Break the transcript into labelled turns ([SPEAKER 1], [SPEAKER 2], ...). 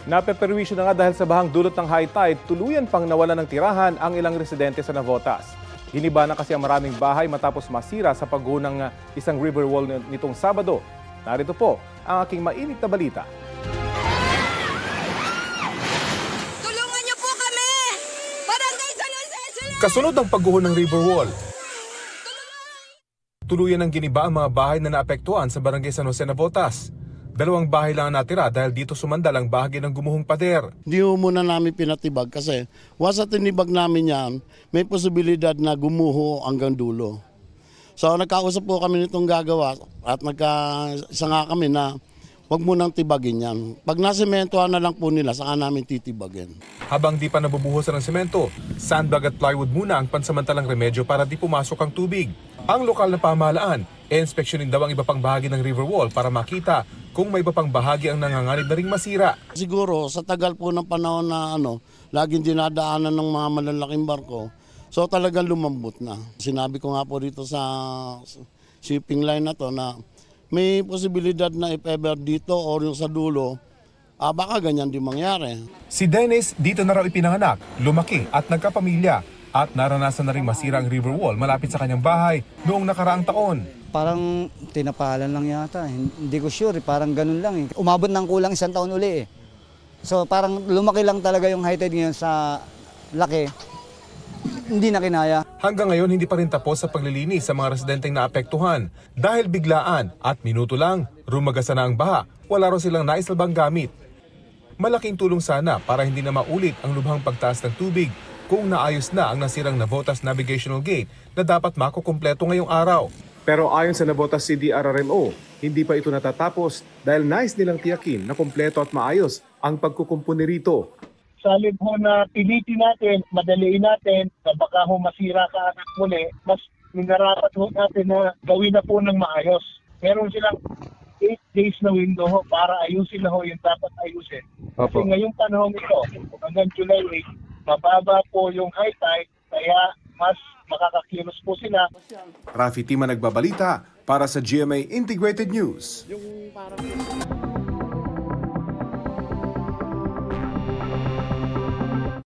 [SPEAKER 1] Napeperwisyo na nga dahil sa bahang dulot ng high tide, tuluyan pang nawala ng tirahan ang ilang residente sa Navotas. Giniba na kasi ang maraming bahay matapos masira sa pagguho ng isang river wall nitong Sabado. Narito po ang aking mainit na balita.
[SPEAKER 2] Tulungan niyo po kami! Barangay San Jose!
[SPEAKER 1] Kasunod ng pagguho ng river wall, tuluyan ng giniba ang mga bahay na naapektuhan sa Barangay San Jose, Navotas. 2 bahay lang ang natira dahil dito sumandal ang bahagi ng gumuhong pader.
[SPEAKER 3] Hindi muna namin pinatibag kasi once sa tinibag namin yan, may posibilidad na gumuho hanggang dulo. So nagkausap po kami nitong gagawa at isa nga kami na huwag munang tibagin yan. Pag nasimentohan na lang po nila, saka namin titibagin. Habang di pa nabubuhusan ng semento, sandbag at plywood muna ang pansamantalang remedyo para di pumasok ang tubig. Ang lokal na pamahalaan, inspeksyonin daw ang iba pang bahagi ng river wall para makita kung may iba pang bahagi ang nanganganib na ring masira. Siguro sa tagal po ng panahon na laging dinadaanan ng mga malalaking barko, so talagang lumambot na. Sinabi ko nga po dito sa shipping line na to na may posibilidad na if ever dito o yung sa dulo, baka ganyan din mangyari. Si Dennis dito na raw ipinanganak, lumaki at nagkapamilya at naranasan na rin masira ang river wall malapit sa kanyang bahay noong nakaraang taon.
[SPEAKER 4] Parang tinapalan lang yata, hindi ko sure, parang ganun lang eh. Umabot ng kulang 1 taon uli eh. So parang lumaki lang talaga yung high tide ngayon sa laki, hindi na kinaya.
[SPEAKER 1] Hanggang ngayon hindi pa rin tapos sa paglilinis sa mga residenteng naapektuhan dahil biglaan at minuto lang, rumagasa na ang baha, wala raw silang naisalbang gamit. Malaking tulong sana para hindi na maulit ang lubhang pagtaas ng tubig kung naayos na ang nasirang Navotas Navigational Gate na dapat makukumpleto ngayong araw. Pero ayon sa Navotas CDRRMO, hindi pa ito natatapos dahil nais nilang tiyakin na kumpleto at maayos ang pagkukumpuni rito.
[SPEAKER 5] Salib ho na pilitin natin, madaliin natin, na baka ho masira ka at muli, mas minarapat ho natin na gawin na po ng maayos. Meron silang 8 days na window ho para ayusin na ho yung dapat ayusin. Kasi ngayong panahon ito, hanggang July 8, mababa po yung high tide, kaya mas makakakilos po sila.
[SPEAKER 1] Rafi Tima nagbabalita para sa GMA Integrated News.